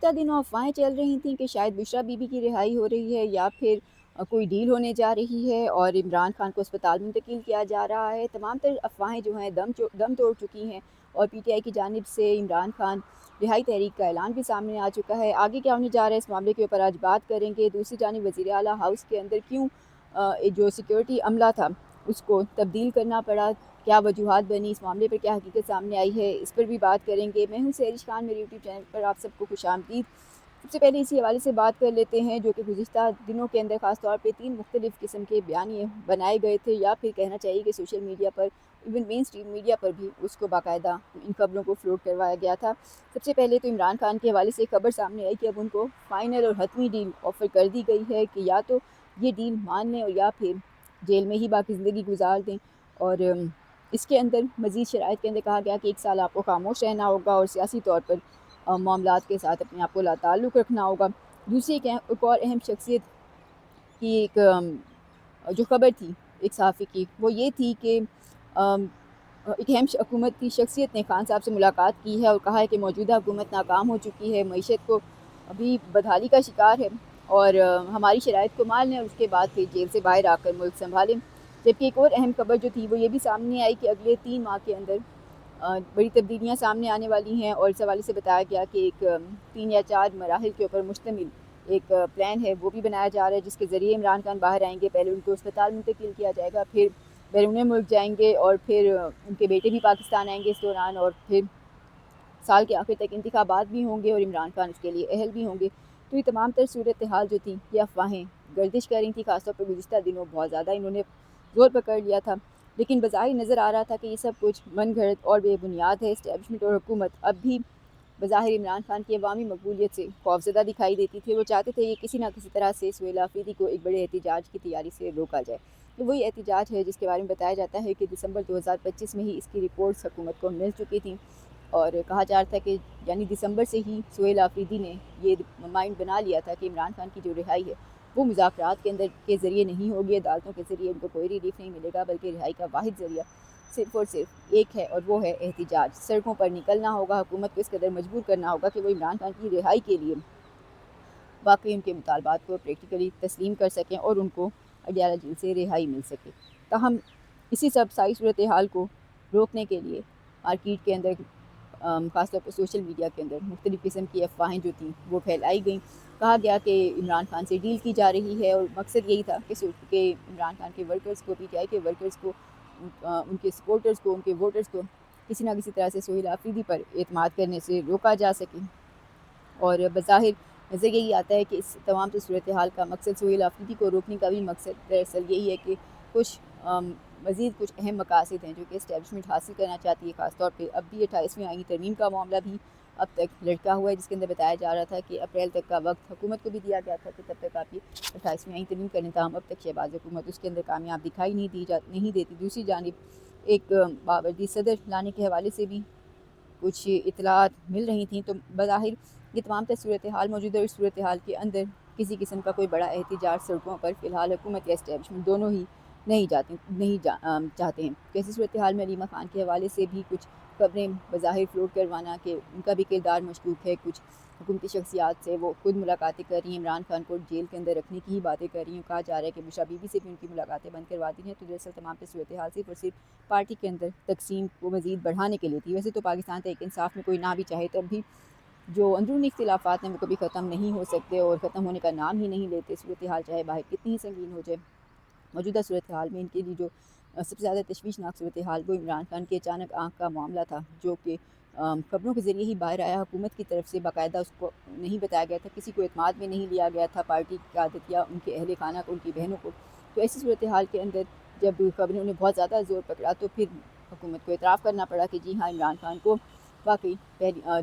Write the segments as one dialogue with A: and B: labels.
A: گزشتہ دنوں افواہیں چل رہی تھیں کہ شاید بشریٰ بی بی کی رہائی ہو رہی ہے یا پھر کوئی ڈیل ہونے جا رہی ہے اور عمران خان کو اسپتال منتقل کیا جا رہا ہے۔ تمام تر افواہیں جو ہیں دم توڑ چکی ہیں اور پی ٹی آئی کی جانب سے عمران خان رہائی تحریک کا اعلان بھی سامنے آ چکا ہے۔ آگے کیا ہونے جا رہا ہے اس معاملے کے اوپر آج بات کریں گے۔ دوسری جانب وزیر اعلیٰ ہاؤس کے اندر کیوں جو سیکیورٹی عملہ تھا اس کو تبدیل کرنا پڑا، کیا وجوہات بنی، اس معاملے پر کیا حقیقت سامنے آئی ہے، اس پر بھی بات کریں گے۔ میں ہوں سہرش خان، میرے یوٹیوب چینل پر آپ سب کو خوش آمدید۔ سب سے پہلے اسی حوالے سے بات کر لیتے ہیں جو کہ گزشتہ دنوں کے اندر خاص طور پہ 3 مختلف قسم کے بیانیے بنائے گئے تھے، یا پھر کہنا چاہیے کہ سوشل میڈیا پر، ایون مین اسٹریم میڈیا پر بھی اس کو باقاعدہ ان خبروں کو فلوٹ کروایا گیا تھا۔ سب سے پہلے تو عمران خان کے حوالے سے خبر سامنے آئی کہ اب ان کو فائنل اور حتمی ڈیل آفر کر دی گئی ہے کہ یا تو یہ ڈیل مان لیں اور یا پھر جیل میں ہی باقی زندگی گزار دیں، اور اس کے اندر مزید شرائط کے اندر کہا گیا کہ 1 سال آپ کو خاموش رہنا ہوگا اور سیاسی طور پر معاملات کے ساتھ اپنے آپ کو لا تعلق رکھنا ہوگا۔ دوسری ایک اور اہم شخصیت کی جو خبر تھی ایک صحافی کی، وہ یہ تھی کہ ایک اہم حکومت کی شخصیت نے خان صاحب سے ملاقات کی ہے اور کہا ہے کہ موجودہ حکومت ناکام ہو چکی ہے، معیشت کو ابھی بدحالی کا شکار ہے اور ہماری شرائط کو مان لیں اور اس کے بعد پھر جیل سے باہر آ کر ملک سنبھالیں۔ جبکہ ایک اور اہم خبر جو تھی وہ یہ بھی سامنے آئی کہ اگلے 3 ماہ کے اندر بڑی تبدیلیاں سامنے آنے والی ہیں، اور اس حوالے سے بتایا گیا کہ ایک 3 یا 4 مراحل کے اوپر مشتمل ایک پلان ہے وہ بھی بنایا جا رہا ہے، جس کے ذریعے عمران خان باہر آئیں گے۔ پہلے ان کو اسپتال منتقل کیا جائے گا، پھر بیرون ملک جائیں گے اور پھر ان کے بیٹے بھی پاکستان آئیں گے اس دوران، اور پھر سال کے آخر تک انتخابات بھی ہوں گے اور عمران خان اس کے لیے اہل بھی ہوں گے۔ تو یہ تمام تر صورتحال جو تھی یہ افواہیں گردش کر رہی تھی، خاص طور پر گزشتہ دنوں بہت زیادہ انہوں نے زور پکڑ لیا تھا، لیکن بظاہر نظر آ رہا تھا کہ یہ سب کچھ من گھڑت اور بے بنیاد ہے۔ اسٹیبلشمنٹ اور حکومت اب بھی بظاہر عمران خان کی عوامی مقبولیت سے خوفزدہ دکھائی دیتی تھی۔ وہ چاہتے تھے کہ کسی نہ کسی طرح سے سہیل آفریدی کو ایک بڑے احتجاج کی تیاری سے روکا جائے۔ تو وہی احتجاج ہے جس کے بارے میں بتایا جاتا ہے کہ دسمبر 2025 میں ہی اس کی رپورٹس حکومت کو مل چکی تھیں، اور کہا جا رہا تھا کہ یعنی دسمبر سے ہی سہیل آفریدی نے یہ مائنڈ بنا لیا تھا کہ عمران خان کی جو رہائی ہے وہ مذاکرات کے اندر کے ذریعے نہیں ہوگی، عدالتوں کے ذریعے ان کو کوئی ریلیف نہیں ملے گا، بلکہ رہائی کا واحد ذریعہ صرف اور صرف ایک ہے اور وہ ہے احتجاج۔ سڑکوں پر نکلنا ہوگا، حکومت کو اس قدر مجبور کرنا ہوگا کہ وہ عمران خان کی رہائی کے لیے واقعی ان کے مطالبات کو پریکٹیکلی تسلیم کر سکیں اور ان کو اڈیالہ جیل سے رہائی مل سکے۔ تاہم اسی سب ساری صورتحال کو روکنے کے لیے مارکیٹ کے اندر خاص طور پر سوشل میڈیا کے اندر مختلف قسم کی افواہیں جو تھیں وہ پھیلائی گئیں۔ کہا گیا کہ عمران خان سے ڈیل کی جا رہی ہے اور مقصد یہی تھا کہ عمران خان کے ورکرز کو، پی ٹی آئی کے ورکرز کو، ان کے سپورٹرز کو، ان کے ووٹرز کو کسی نہ کسی طرح سے سہیل آفریدی پر اعتماد کرنے سے روکا جا سکے۔ اور بظاہر نظر یہی آتا ہے کہ اس تمام صورتحال کا مقصد سہیل آفریدی کو روکنے کا بھی مقصد دراصل یہی ہے کہ کچھ مزید کچھ اہم مقاصد ہیں جو کہ اسٹیبلشمنٹ حاصل کرنا چاہتی ہے۔ خاص طور پہ اب بھی 28ویں آئینی ترمیم کا معاملہ بھی اب تک لڑکا ہوا ہے، جس کے اندر بتایا جا رہا تھا کہ اپریل تک کا وقت حکومت کو بھی دیا گیا تھا کہ تب تک آپ یہ 28ویں آئینی ترمیم کرنے، تاہم اب تک شہباز حکومت اس کے اندر کامیاب دکھائی نہیں دیتی۔ دوسری جانب ایک باوردی صدر لانے کے حوالے سے بھی کچھ اطلاعات مل رہی تھیں، تو بظاہر یہ تمام تر صورتحال موجودہ اس صورتحال کے اندر کسی قسم کا کوئی بڑا احتجاج سڑکوں پر فی الحال حکومت یا اسٹیبلشمنٹ دونوں ہی نہیں چاہتے ہیں۔ کیسی صورتحال میں علیمہ خان کے حوالے سے بھی کچھ خبریں بظاہر فلوٹ کروانا کہ ان کا بھی کردار مشکوک ہے، کچھ حکومتی شخصیات سے وہ خود ملاقاتیں کر رہی ہیں، عمران خان کو جیل کے اندر رکھنے کی ہی باتیں کر رہی ہیں، کہا جا رہا ہے کہ بشریٰ بی بی سے بھی ان کی ملاقاتیں بند کروا دی ہیں۔ تو دراصل تمام تر صورتحال صرف اور صرف پارٹی کے اندر تقسیم کو مزید بڑھانے کے لیے تھی۔ ویسے تو پاکستان تحریک انصاف میں کوئی نہ بھی چاہے تب بھی جو اندرونی اختلافات ہیں وہ کبھی ختم نہیں ہو سکتے اور ختم ہونے کا نام ہی نہیں لیتے۔ صورتحال چاہے باہر کتنی ہی سنگین ہو جائے، موجودہ صورتحال میں ان کے لیے جو سب سے زیادہ تشویشناک صورتحال وہ عمران خان کے اچانک آنکھ کا معاملہ تھا، جو کہ خبروں کے ذریعے ہی باہر آیا، حکومت کی طرف سے باقاعدہ اس کو نہیں بتایا گیا تھا، کسی کو اعتماد میں نہیں لیا گیا تھا، پارٹی کی قیادت یا ان کے اہل خانہ کو، ان کی بہنوں کو۔ تو ایسی صورتحال کے اندر جب خبروں نے بہت زیادہ زور پکڑا تو پھر حکومت کو اعتراف کرنا پڑا کہ جی ہاں، عمران خان کو واقعی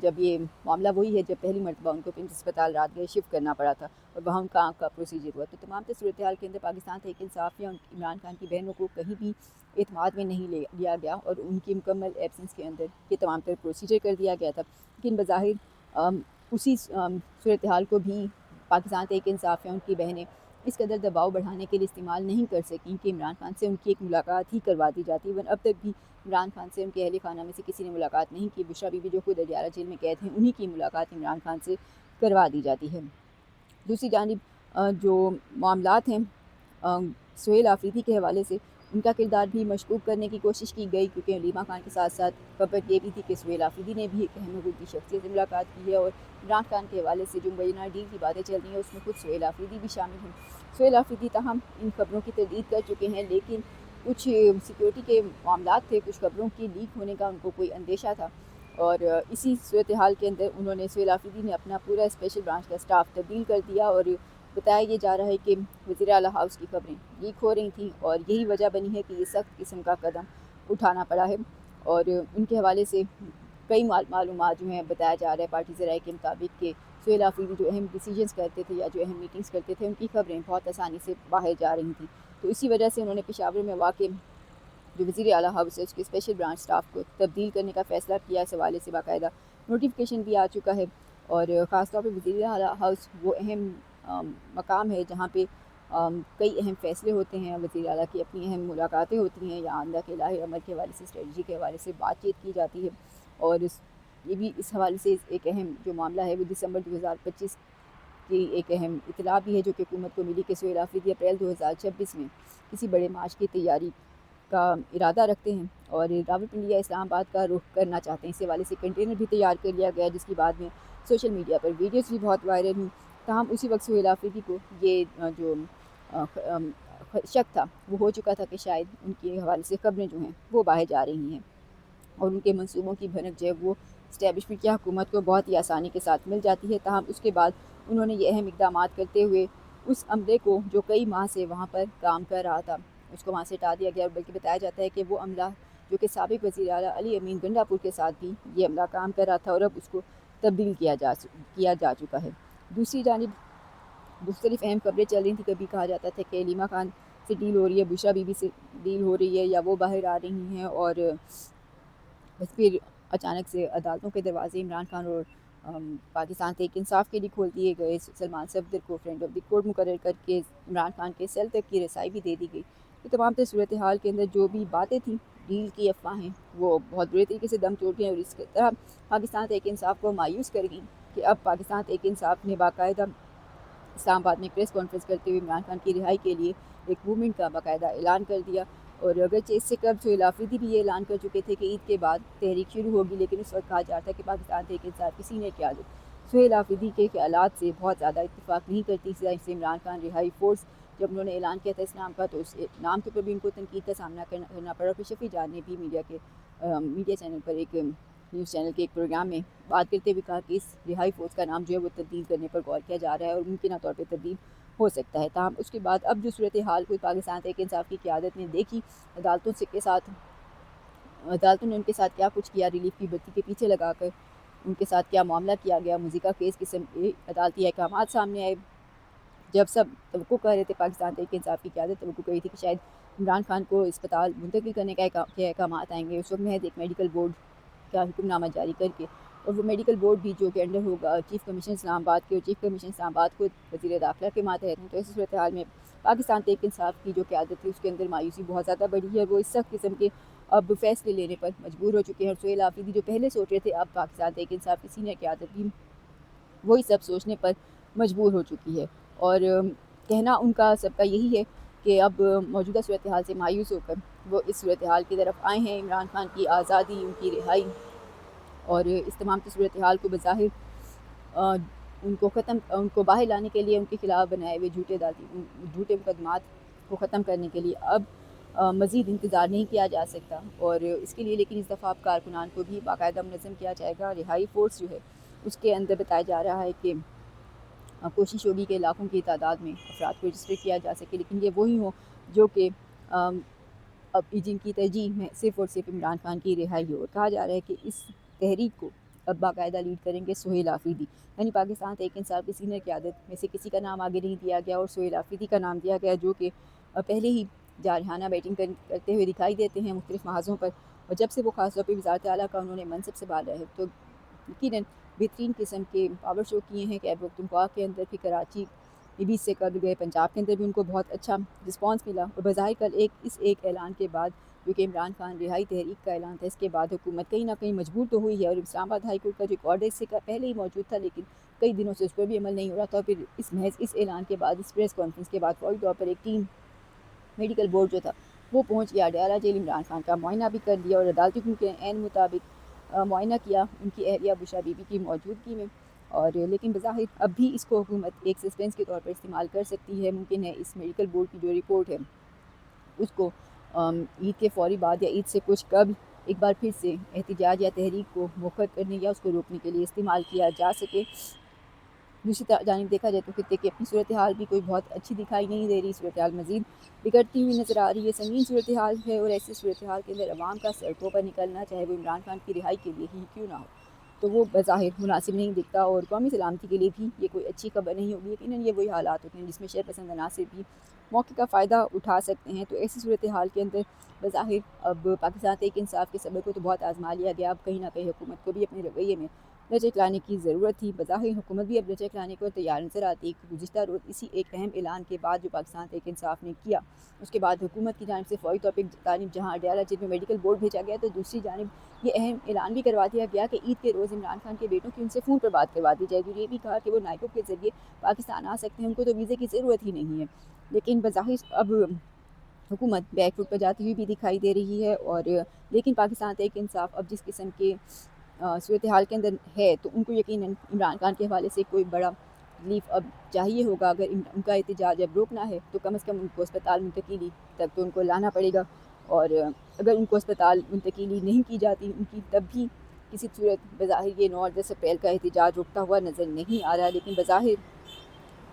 A: جب یہ معاملہ وہی ہے جب پہلی مرتبہ ان کو پنچ اسپتال رات گئے شفٹ کرنا پڑا تھا اور وہاں ان کا آنکھ کا پروسیجر ہوا۔ تو تمام تر صورتحال کے اندر پاکستان تحریک انصاف یا عمران خان کی بہنوں کو کہیں بھی اعتماد میں نہیں لیا گیا اور ان کی مکمل ایبسنس کے اندر یہ تمام تر پروسیجر کر دیا گیا تھا۔ لیکن بظاہر اسی صورتحال کو بھی پاکستان تحریک انصاف یا ان کی بہنیں اس قدر دباؤ بڑھانے کے لیے استعمال نہیں کر سکیں کہ عمران خان سے ان کی ایک ملاقات ہی کروا دی جاتی۔ اب تک بھی عمران خان سے ان کے اہل خانہ میں سے کسی نے ملاقات نہیں کی۔ بشریٰ بی بی جو خود اڈیالہ جیل میں قید ہیں، انہی کی ملاقات عمران خان سے करवा दी जाती है। दूसरी जानिब जो मामलात हैं सुहेल आफरीदी के हवाले से, उनका किरदार भी मशकूक करने की कोशिश की गई, क्योंकि अलीमा खान के साथ साथ खबर ये भी थी कि सुहेल आफरीदी ने भी एक अहम वजूद की शख्सियत से मुलाकात की है, और इमरान खान के हवाले से जो मुबैना डील की बातें चल रही हैं उसमें खुद सुहेल आफरीदी भी शामिल हैं। सुहेल आफरीदी ताहम इन खबरों की तर्दीद कर चुके हैं, लेकिन कुछ सिक्योरिटी के मामलात थे, कुछ खबरों की लीक होने का उनको कोई अंदेशा था, और इसी सूरत हाल के अंदर उन्होंने सुहेल आफरीदी ने अपना पूरा स्पेशल ब्रांच का स्टाफ तब्दील कर दिया, और बताया ये जा रहा है कि वज़ीर आला हाउस की खबरें लीक हो रही थी, और यही वजह बनी है कि ये सख्त किस्म का कदम उठाना पड़ा है। और उनके हवाले से कई मालूमात जो हैं बताया जा रहा है पार्टी ज़राए के मुताबिक कि सुहेल आफरीदी जो अहम डिसीजंस करते थे या जो अहम मीटिंग्स करते थे, उनकी खबरें बहुत आसानी से बाहर जा रही थी। तो इसी वजह से उन्होंने पेशावर में वाक़ जो वज़ीर आला हाउस है उसके स्पेशल ब्रांच स्टाफ को तब्दील करने का फ़ैसला किया। इस हवाले से बाकायदा नोटिफिकेशन भी आ चुका है, और ख़ास तौर पे वज़ीर आला हाउस वो अहम मकाम है जहाँ पे कई अहम फ़ैसले होते हैं, वज़ीर आला की अपनी अहम मुलाकातें होती हैं, या आइंदा के इलाही अमल के हवाले से, स्ट्रेटजी के हवाले से बातचीत की जाती है। और ये भी इस हवाले से एक अहम जो मामला है वो दिसंबर 2025 की एक अहम इतला भी है जो कि हुकूमत को मिली कि सुहेल आफरीदी अप्रैल 2026 में किसी बड़े मार्च की तैयारी का इरादा रखते हैं और रावलपिंडी या इस्लामाबाद का रुख करना चाहते हैं। इस हवाले से कंटेनर भी तैयार कर लिया गया, जिसकी बाद में सोशल मीडिया पर वीडियोज़ भी बहुत वायरल हुई। ताहम उसी वक्त सुहेल आफरीदी को ये जो शक था वो हो चुका था कि शायद उनके हवाले से खबरें जो हैं वो बाहर जा रही हैं, और उनके मंसूबों की भनक जो है वो इस्टेब्लिशमेंट या हुकूमत को बहुत ही आसानी के साथ मिल जाती है। ताहम उसके बाद उन्होंने ये अहम इक़दामात करते हुए उस अमले को जो कई माह से वहाँ पर काम कर रहा था उसको वहाँ से हटा दिया गया, और बल्कि बताया जाता है कि वो अमला जो कि साबिक़ वज़ीर आला अली अमीन गंडापुर के साथ भी ये अमला काम कर रहा था, और अब उसको तब्दील किया जा चुका है। दूसरी जानिब मुख्तलिफ़ अहम खबरें चल रही थी। कभी कहा जाता था कि अलीमा खान से डील हो रही है, बुशरा बीबी से डील हो रही है, या वो बाहर आ रही हैं, और बस फिर अचानक से अदालतों के दरवाजे इमरान खान और पाकिस्तान तहरीक इंसाफ के लिए खोल दिए गए। सलमान सफदर को फ्रेंड ऑफ द कोर्ट मुकर्रर करके इमरान खान के सेल तक की रसाई भी दे दी गई। तो तमाम तर सूरत हाल के अंदर जो भी बातें थी डील की अफवाहें वो बहुत बुरे तरीके से दम तोड़ गई, और इस तरह पाकिस्तान तहरीक इंसाफ को मायूस कर गई कि अब पाकिस्तान तहरीक इंसाफ ने बाकायदा इस्लामाबाद में प्रेस कॉन्फ्रेंस करते हुए इमरान खान की रिहाई के लिए एक मूवमेंट का बाकायदा ऐलान कर दिया। और अगरचे इससे कब सुहेल आफरीदी भी ये ऐलान कर चुके थे कि ईद के बाद तहरीक शुरू होगी, लेकिन उस वक्त कहा जा रहा था कि पाकिस्तान तहरीक इंसाफ की सीनियर क़यादत सुहेल आफरीदी के ख़यालात से बहुत ज़्यादा इत्तेफाक नहीं करती। इससे इमरान खान रिहाई फ़ोर्स जब उन्होंने ऐलान किया था इस नाम का, तो उस नाम के ऊपर भी उनको तनकीद का सामना करना पड़ा। फिर शफ़ी जान ने भी मीडिया चैनल पर एक न्यूज़ चैनल के एक प्रोग्राम में बात करते हुए कहा कि इस रिहाई फ़ोर्स का नाम जो है वो तब्दील करने पर गौर किया जा रहा है और मुमकिन तौर पर तब्दील हो सकता है। ताहम उसके बाद अब जो सूरत हाल कोई पाकिस्तान तहरीक इंसाफ की क़यादत ने देखी, अदालतों ने उनके साथ क्या कुछ किया, रिलीफ की बत्ती के पीछे लगाकर उनके साथ क्या मामला किया गया, मुज़िका केस किस्म के अदालती अहकामात सामने आए। जब सब तवक्को कर रहे थे, पाकिस्तान तहरीक इंसाफ की क़यादत तवक्को कर रही थी कि शायद इमरान खान को अस्पताल मुंतकिल करने के अहकामात आएंगे, उस वक्त महज एक मेडिकल बोर्ड का हुक्मनामा जारी करके, और वो मेडिकल बोर्ड भी जो कि अंडर होगा चीफ़ कमीशन इस्लामाबाद के, और चीफ़ कमीशन इस्लामाबाद को वज़ीर दाखिला के मातहत हैं। तो इस सूरत हाल में पाकिस्तान तहरीक इंसाफ की जो क़यादत थी उसके अंदर मायूसी बहुत ज़्यादा बढ़ी है। वो इस सख्त किस्म के अब फ़ैसले लेने पर मजबूर हो चुके हैं, और सुहेल आफरीदी जो पहले सोच रहे थे अब पाकिस्तान तहरीक इंसाफ की सीनियर क़यादत भी वही सब सोचने पर मजबूर हो चुकी है। और कहना उनका सबका यही है कि अब मौजूदा सूरत हाल से मायूस होकर वो इस सूरत हाल की तरफ आए हैं, इमरान खान की आज़ादी, उनकी रिहाई और इस तमाम सूरत हाल को बज़ाहिर उनको बाहर लाने के लिए, उनके खिलाफ बनाए हुए झूठे मुकदमात को ख़त्म करने के लिए अब मज़ीद इंतज़ार नहीं किया जा सकता। और इसके लिए लेकिन इस दफ़ा अब कारकुनान को भी बाकायदा मुनज़्ज़म किया जाएगा। रिहाई फ़ोर्स जो है उसके अंदर बताया जा रहा है कि कोशिश होगी कि लाखों की तादाद में अफराद को रजिस्टर किया जा सके, लेकिन ये वही हों जो कि अब जिनकी तरजीह में सिर्फ़ और सिर्फ इमरान खान की रिहाई हो। और कहा जा रहा है कि इस तहरीक को अब बाकायदा लीड करेंगे सुहेल आफरीदी, यानी पाकिस्तान तहरीक इंसाफ की सीनियर क़यादत में से किसी का नाम आगे नहीं दिया गया और सुहेल आफरीदी का नाम दिया गया, जो कि पहले ही जारहाना बैटिंग करते हुए दिखाई देते हैं मुख्तलिफ़ महाज़ों पर। और जब से वो ख़ास तौर पर वज़ारत आला का उन्होंने मनसब संभाला है तो यकीनन बेहतरीन किस्म के पावर शो किए हैं। खैबर पख्तूनख्वा के अंदर भी, कराची में भी इससे कबल गए, पंजाब के अंदर भी उनको बहुत अच्छा रिस्पांस मिला। और बज़ाहिर कल एक ऐलान के बाद, जो कि इमरान खान रिहाई तहरीक का ऐलान था, इसके बाद हुकूमत कहीं ना कहीं मजबूर तो हुई है। और इस्लामाबाद हाई कोर्ट का जो एक ऑर्डर इससे पहले ही मौजूद था, लेकिन कई दिनों से उस पर भी अमल नहीं हो रहा था। फिर इस ऐलान के बाद, इस प्रेस कॉन्फ्रेंस के बाद फौरी तौर पर एक टीम मेडिकल बोर्ड जो था वो पहुंच गया अडयाला जेल। इमरान खान का मुआयना भी कर दिया और अदालती हुक्म के ऐन मुताबिक मुआयना किया उनकी अहलिया बुशरा बीबी की मौजूदगी में। और लेकिन बज़ाहिर अब भी इसको हुकूमत एक सस्पेंस के तौर पर इस्तेमाल कर सकती है। मुमकिन है इस मेडिकल बोर्ड की जो रिपोर्ट है उसको ईद के फौरी बाद या ईद से कुछ कबल एक बार फिर से एहतजाज या तहरीक को मुखर करने या उसको रोकने के लिए इस्तेमाल किया जा सके। दूसरी जानिब देखा जाए तो खत्ते की अपनी सूरत हाल भी कोई बहुत अच्छी दिखाई नहीं दे रही। सूरत हाल मज़ीद बिगड़ती हुई नज़र आ रही है। संगीन सूरत हाल है और ऐसी सूरत हाल के अंदर अवाम का सड़कों पर निकलना, चाहे वो इमरान खान की रिहाई के लिए ही क्यों ना हो, तो वो बज़ाहिर मुनासिब नहीं दिखता और कौमी सलामती के लिए भी ये कोई अच्छी खबर नहीं होगी। यकीनन ये वही हालात होते हैं जिसमें शर पसंद अनासर भी मौके का फ़ायदा उठा सकते हैं। तो ऐसी सूरत हाल के अंदर बज़ाहिर अब पाकिस्तान तहरीक इंसाफ के सबक को तो बहुत आजमा लिया गया। अब कहीं ना कहीं हुकूमत को भी अपने रवैये में लचक लाने की ज़रूरत थी। बज़ाहिर हुकूमत भी अब लचक लाने को तैयार नज़र आती है। गुज़िश्ता रोज़ इसी एक अहम ऐलान के बाद जो पाकिस्तान तहरीक इंसाफ ने किया, उसके बाद हुकूमत की जानिब से फ़ौरी तौर पर जानिब जहाँ अडयाला जेल में मेडिकल बोर्ड भेजा गया, तो दूसरी जानिब ये अहम ऐलान भी करवा दिया गया कि ईद के रोज़ इमरान खान के बेटों की उनसे फ़ोन पर बात करवा दी जाएगी। और ये भी कहा कि वो नाइकों के ज़रिए पाकिस्तान आ सकते हैं, उनको तो वीज़े की ज़रूरत ही नहीं है। लेकिन बज़ाहिर अब हुकूमत बैक फुट पर जाती हुई भी दिखाई दे रही है। और लेकिन पाकिस्तान तहरीक इंसाफ अब जिस किस्म के सूरत हाल के अंदर है, तो उनको यकीनन इमरान खान के हवाले से कोई बड़ा रिलीफ अब चाहिए होगा। अगर उनका एहतजाज अब रोकना है तो कम से कम उनको अस्पताल मुंतकिली तक तो उनको लाना पड़ेगा। और अगर उनको अस्पताल मुंतकिली नहीं की जाती उनकी, तब भी किसी सूरत बज़ाहिर ये 9 और 10 अप्रैल का एहतजाज रुकता हुआ नज़र नहीं आ रहा। लेकिन बज़ाहिर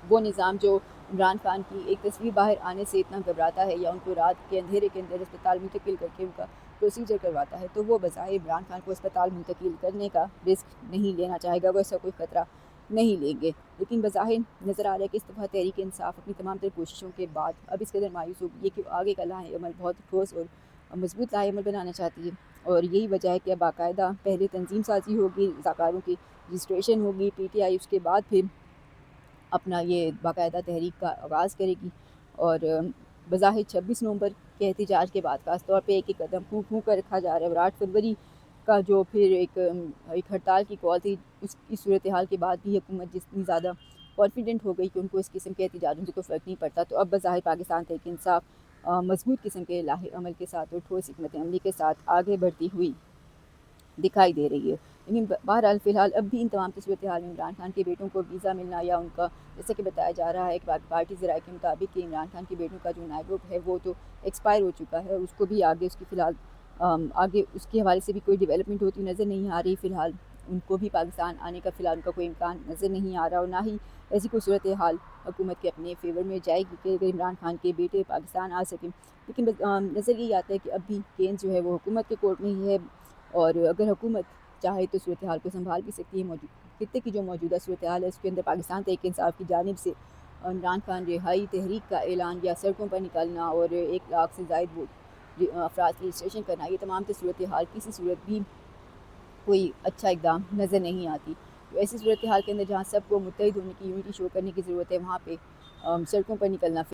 A: वो निज़ाम जो इमरान खान की एक तस्वीर बाहर आने से इतना घबराता है या उनको रात के अंधेरे के अंदर अस्पताल मुंतकिल करके उनका प्रोसीजर करवाता है, तो वो बज़ाहिर इमरान खान को अस्पताल मुंतकिल करने का रिस्क नहीं लेना चाहेगा, वो ऐसा कोई ख़तरा नहीं लेंगे। लेकिन बज़ाहिर नज़र आ रहा है कि इस दफ़ा तहरीक इंसाफ अपनी तमाम तर कोशिशों के बाद अब इस कदर मायूस हो गई है कि आगे का लाहे अमल बहुत ठोस और मजबूत लाहे अमल बनाना चाहती है। और यही वजह है कि अब बाकायदा पहले तंजीम साजी होगी, रज़ाकारों की रजिस्ट्रेशन होगी, PTI उसके बाद फिर अपना ये बाकायदा तहरीक का आगाज़ करेगी। और बज़ाहिर 26 नवंबर के एहतजाज के बाद ख़ास तौर पे एक कदम फूंक फूंक कर रखा जा रहा है। और 8 फरवरी का जो फिर एक हड़ताल की कॉल थी, उसकी सूरत हाल के बाद भी हुकूमत जितनी ज़्यादा कॉन्फिडेंट हो गई कि उनको इस किस्म के एहतजाजों से कोई फ़र्क नहीं पड़ता, तो अब बज़ाहिर पाकिस्तान तहरीक इंसाफ मजबूत किस्म के लाहे अमल के साथ और ठोस हिकमत अमली के साथ आगे बढ़ती हुई दिखाई दे रही है। लेकिन बहरहाल फ़िलहाल अब भी इन तमाम सूरत हाल में इमरान खान के बेटों को वीज़ा मिलना या उनका, जैसे कि बताया जा रहा है कि पार्टी ज़राए के मुताबिक कि इमरान खान के बेटों का जो नायब है वो तो एक्सपायर हो चुका है और उसको भी आगे उसकी फ़िलहाल आगे उसके हवाले से भी कोई डेवलपमेंट होती नज़र नहीं आ रही। फ़िलहाल उनको भी पाकिस्तान आने का फ़िलहाल उनका कोई इम्कान नज़र नहीं आ रहा और ना ही ऐसी कोई सूरत हाल हुकूमत के अपने फेवर में जाएगी कि अगर इमरान खान के बेटे पाकिस्तान आ सकें। लेकिन नज़र यही आता है कि अब भी केस जो है वो हुकूमत के कोर्ट में ही है। और अगर हुकूमत चाहे तो सूरत हाल को संभाल भी सकती है। खत्ते की जो मौजूदा सूरत हाल है उसके अंदर पाकिस्तान तहरीक इंसाफ की जानिब से इमरान खान रिहाई तहरीक का ऐलान या सड़कों पर निकलना और 1 लाख से ज़ायद अफराद की रजिस्ट्रेशन करना, ये तमाम सूरत हाल किसी सूरत भी कोई अच्छा इकदाम नज़र नहीं आती। तो ऐसी सूरत हाल के अंदर जहाँ सबको मुत्तहिद होने की, यूनिटी शो करने की ज़रूरत है, वहाँ पे सड़कों पर निकलना